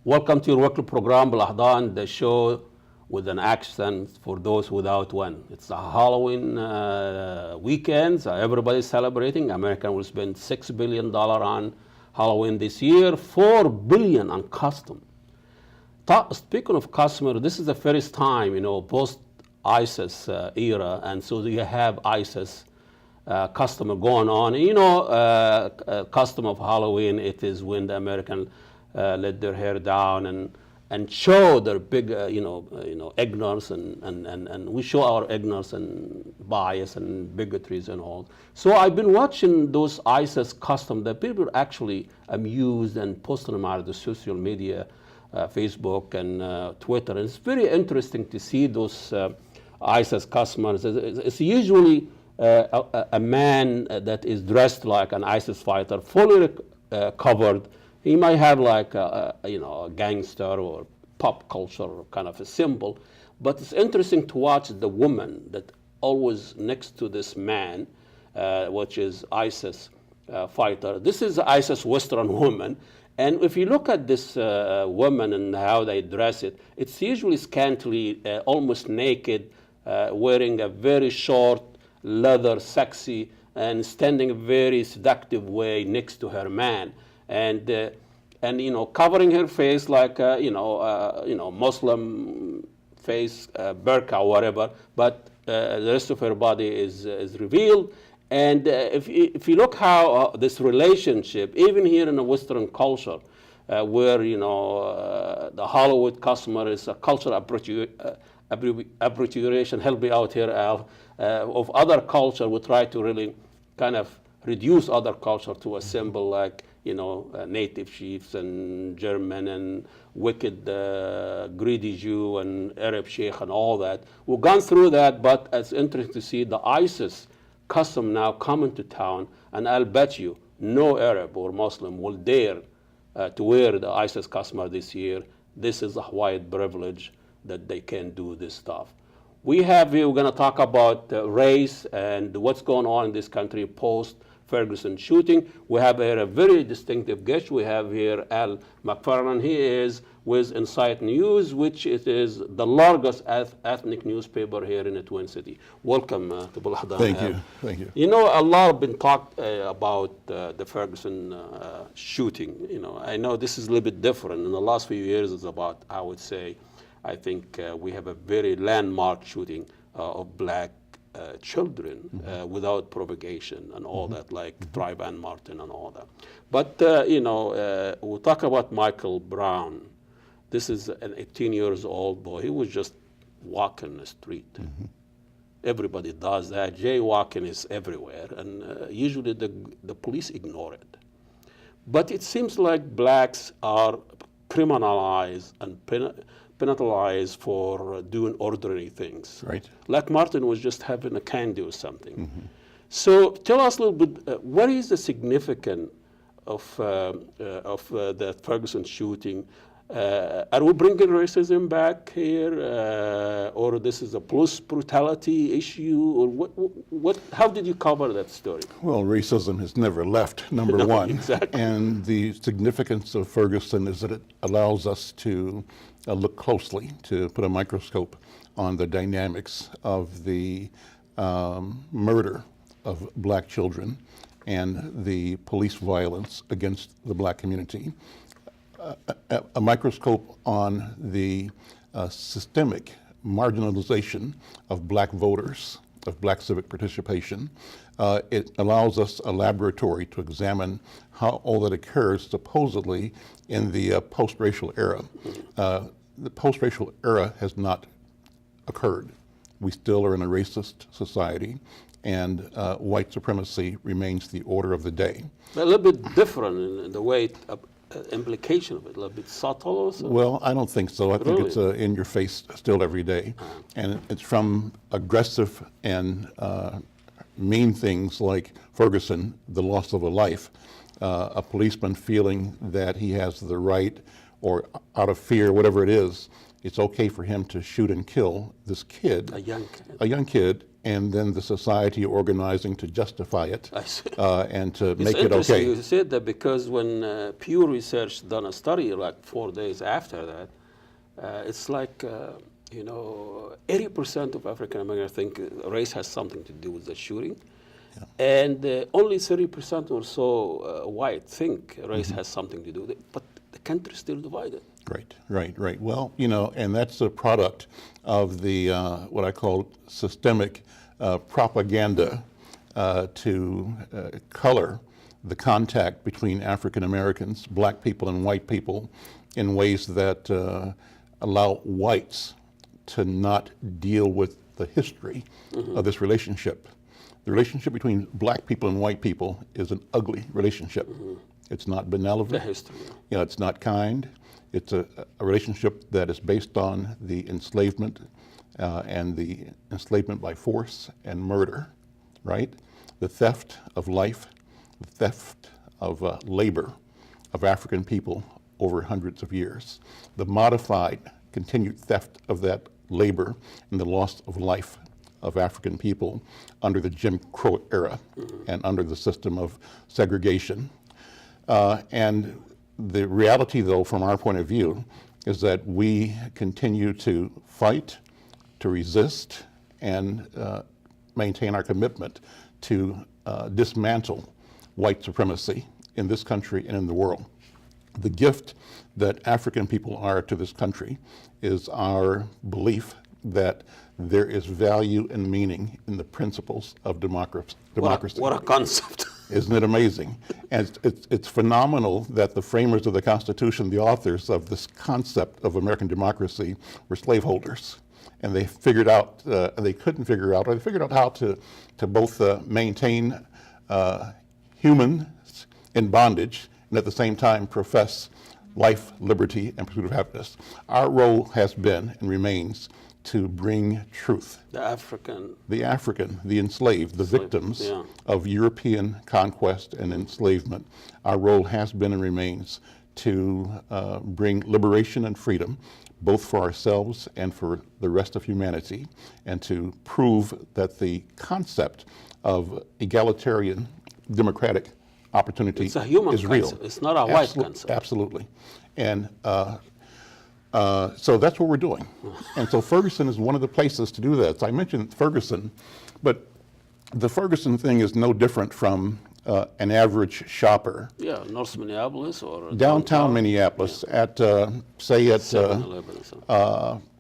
Welcome to your weekly program, Balahdan, the show with an accent for those without one. It's a Halloween weekend, so everybody's celebrating. America will spend $6 billion on Halloween this year, $4 billion on custom. Speaking of customer, this is the first time, post-ISIS era, and so you have ISIS customer going on. Custom of Halloween, it is when the American let their hair down and show their big, ignorance and we show our ignorance and bias and bigotries and all. So I've been watching those ISIS custom that people are actually amused and posting them out of the social media, Facebook and Twitter. And it's very interesting to see those ISIS customers. It's usually a man that is dressed like an ISIS fighter, fully covered. He might have like a gangster or pop culture kind of a symbol, but it's interesting to watch the woman that always next to this man, which is ISIS fighter. This is ISIS Western woman, and if you look at this woman and how they dress it, it's usually scantily, almost naked, wearing a very short leather, sexy, and standing a very seductive way next to her man. And covering her face like Muslim face, burqa or whatever, but the rest of her body is revealed. And if you look how this relationship, even here in the Western culture, where the Hollywood customer is a cultural appropriation, help me out here, Al, of other culture, we try to really kind of reduce other culture to a symbol like native chiefs and German and wicked greedy Jew and Arab sheikh and all that. We've gone through that, but it's interesting to see the ISIS custom now coming to town, and I'll bet you no Arab or Muslim will dare to wear the ISIS customer this year. This is a white privilege that they can do this stuff. We're going to talk about race and what's going on in this country post Ferguson shooting. We have here a very distinctive guest. We have here Al McFarlen. He is with Insight News, which it is the largest ethnic newspaper here in the Twin City. Welcome to Balahdan. Thank you. Thank you. A lot have been talked about the Ferguson shooting. I know this is a little bit different. In the last few years, it's about, I think we have a very landmark shooting of black children without provocation and all that, like Trayvon Martin and all that. But, we'll talk about Michael Brown. This is an 18 years old boy. He was just walking the street. Everybody does that. Jaywalking is everywhere. And usually the police ignore it. But it seems like blacks are criminalized and penalized for doing ordinary things. Right. Like Martin was just having a candy or something. So tell us a little bit, what is the significance of the Ferguson shooting? Are we bringing racism back here, or this is a police brutality issue, or how did you cover that story? Well, racism has never left, number one. Exactly. And the significance of Ferguson is that it allows us to look closely, to put a microscope on the dynamics of the murder of black children and the police violence against the black community. A microscope on the systemic marginalization of black voters, of black civic participation. It allows us a laboratory to examine how all that occurs supposedly in the post-racial era. The post-racial era has not occurred. We still are in a racist society, and white supremacy remains the order of the day. A little bit different in the way it implication of it? A little bit subtle or so? Well, I don't think so. I think Really? it's in your face still every day. And it's from aggressive and mean things like Ferguson, the loss of a life, a policeman feeling that he has the right, or out of fear, whatever it is, it's okay for him to shoot and kill this kid. A young kid. A young kid, and then the society organizing to justify it I see. and to It's make it interesting okay. you said that, because when Pew Research done a study like 4 days after that, it's like, 80% of African Americans think race has something to do with the shooting. And only 30% or so white think race has something to do with it. But the country is still divided. Right. Well, and that's a product of the what I call systemic propaganda to color the contact between African Americans, black people, and white people in ways that allow whites to not deal with the history of this relationship. The relationship between black people and white people is an ugly relationship. It's not benevolent. The history. It's not kind. It's a relationship that is based on the enslavement and the enslavement by force and murder, right? The theft of life, the theft of labor of African people over hundreds of years, the modified, continued theft of that labor and the loss of life of African people under the Jim Crow era and under the system of segregation. And the reality, though, from our point of view, is that we continue to fight, to resist, and maintain our commitment to dismantle white supremacy in this country and in the world. The gift that African people are to this country is our belief that there is value and meaning in the principles of democracy. What a concept. Isn't it amazing? And it's phenomenal that the framers of the Constitution, the authors of this concept of American democracy, were slaveholders. And they figured out, they couldn't figure out, or they figured out how to both maintain humans in bondage and at the same time profess life, liberty, and pursuit of happiness. Our role has been and remains to bring truth. The African, The enslaved, the victims of European conquest and enslavement. Our role has been and remains to bring liberation and freedom, both for ourselves and for the rest of humanity, and to prove that the concept of egalitarian democratic opportunity it's a human is real. concept. It's not a white concept. Absolutely. And so that's what we're doing. And so Ferguson is one of the places to do that. So I mentioned Ferguson, but the Ferguson thing is no different from an average shopper. Yeah, North Minneapolis or Downtown Minneapolis, at say at 7-Eleven or something.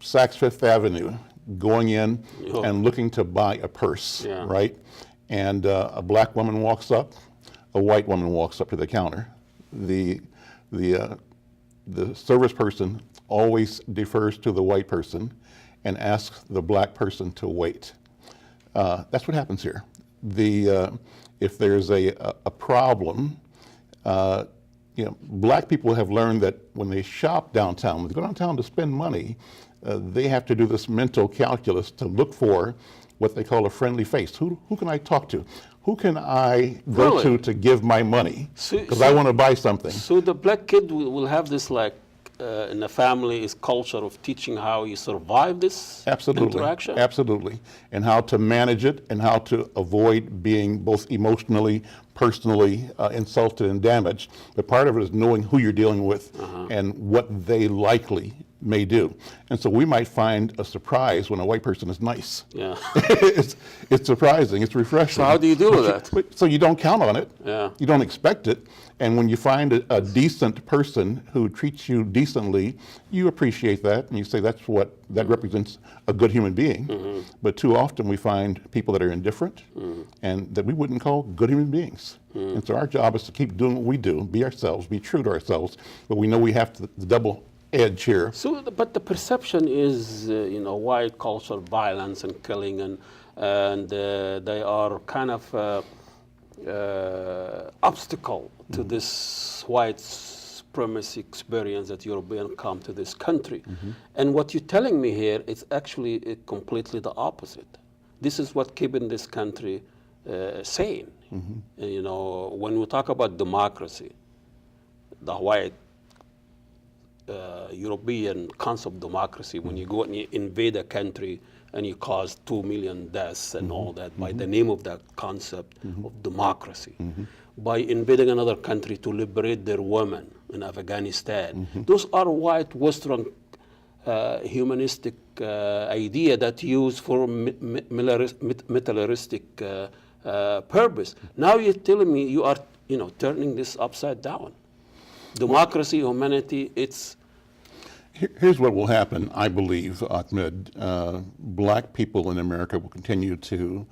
Saks Fifth Avenue, going in Yeah. and looking to buy a purse, Yeah. right? And a black woman walks up, a white woman walks up to the counter. The service person always defers to the white person and asks the black person to wait. That's what happens here. If there's a problem, black people have learned that when they shop downtown, when they go downtown to spend money, they have to do this mental calculus to look for what they call a friendly face. Who can I talk to? Who can I go Really? to give my money? So- Because I want to buy something. So the black kid will have this, like, in the family, is culture of teaching how you survive this interaction? Absolutely. And how to manage it and how to avoid being both emotionally, personally insulted and damaged. But part of it is knowing who you're dealing with and what they likely may do. And so we might find a surprise when a white person is nice. Yeah. It's surprising, it's refreshing. So how do you deal with that? So you don't count on it. Yeah. You don't expect it. And when you find a decent person who treats you decently, you appreciate that and you say that represents a good human being. But too often we find people that are indifferent and that we wouldn't call good human beings. And so our job is to keep doing what we do, be ourselves, be true to ourselves, but we know we have to double edge here. So, but the perception is, white culture, violence and killing, and they are kind of obstacle to this white supremacy experience that Europeans come to this country. And what you're telling me here is actually completely the opposite. This is what keeping this country sane. You know, when we talk about democracy, the white European concept of democracy, when you go and you invade a country and you cause 2 million deaths and all that by the name of that concept of democracy, by invading another country to liberate their women in Afghanistan. Those are white Western humanistic idea that used for militaristic purpose. Now you're telling me you are, you know, turning this upside down. Democracy, humanity, it's... Here's what will happen, I believe, Ahmed. Black people in America will continue to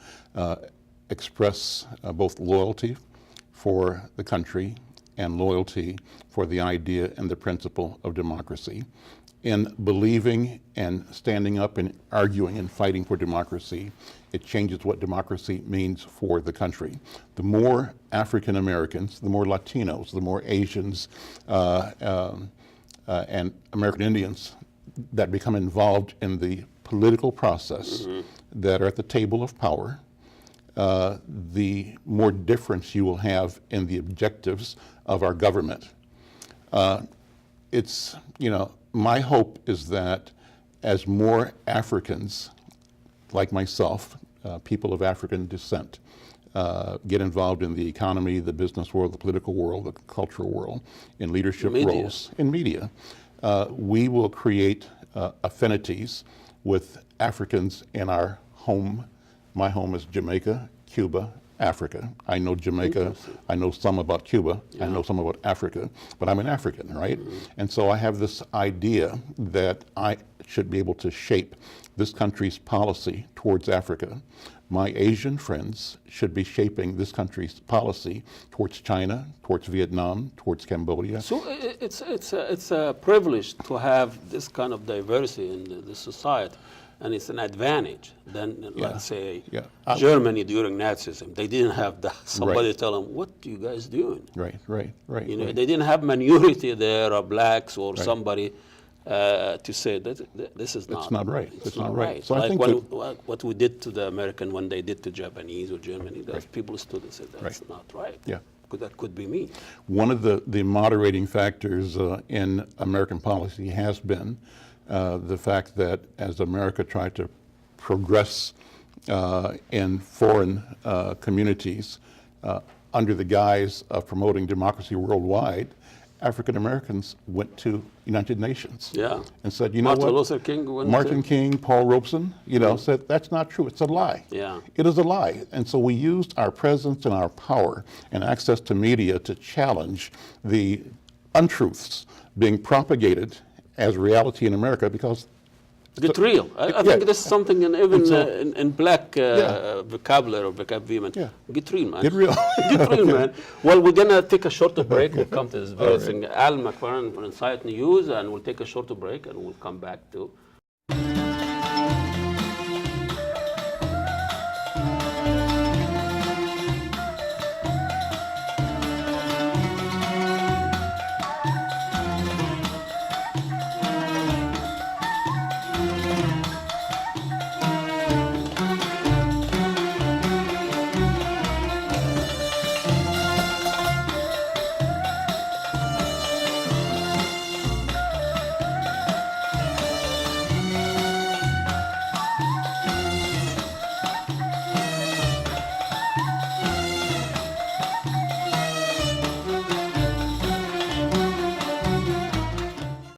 express both loyalty for the country and loyalty for the idea and the principle of democracy. In believing and standing up and arguing and fighting for democracy, it changes what democracy means for the country. The more African Americans, the more Latinos, the more Asians, and American Indians that become involved in the political process, that are at the table of power, the more difference you will have in the objectives of our government. It's, you know, my hope is that as more Africans, like myself, people of African descent, get involved in the economy, the business world, the political world, the cultural world, in leadership roles, in media, we will create affinities with Africans in our home. My home is Jamaica, Cuba, Africa. I know Jamaica, I know some about Cuba, I know some about Africa, but I'm an African, right? And so I have this idea that I should be able to shape this country's policy towards Africa. My Asian friends should be shaping this country's policy towards China, towards Vietnam, towards Cambodia. So it's a privilege to have this kind of diversity in the society, and it's an advantage. Then, let's say, Germany during Nazism, they didn't have that. Somebody tell them, what are you guys doing? Right. You know, they didn't have minority there, or blacks, or somebody to say that this is not. It's not right. It's not right. So like I think what we did to the American when they did to Japanese or Germany, people stood and said that's not right. Yeah. That could be me. One of the moderating factors in American policy has been the fact that as America tried to progress in foreign communities under the guise of promoting democracy worldwide, African Americans went to United Nations and said, you know Martin Luther King went Martin King, Paul Robeson, you know, said that's not true. It's a lie. Yeah. It is a lie. And so we used our presence and our power and access to media to challenge the untruths being propagated as reality in America because get real. I think this is something in black vocabulary or vocabulary. Get real, man. Get real. Get real, man. Well, we're going to take a short break. We'll come to this very thing. Al McFarlen from Insight News, and we'll take a short break, and we'll come back to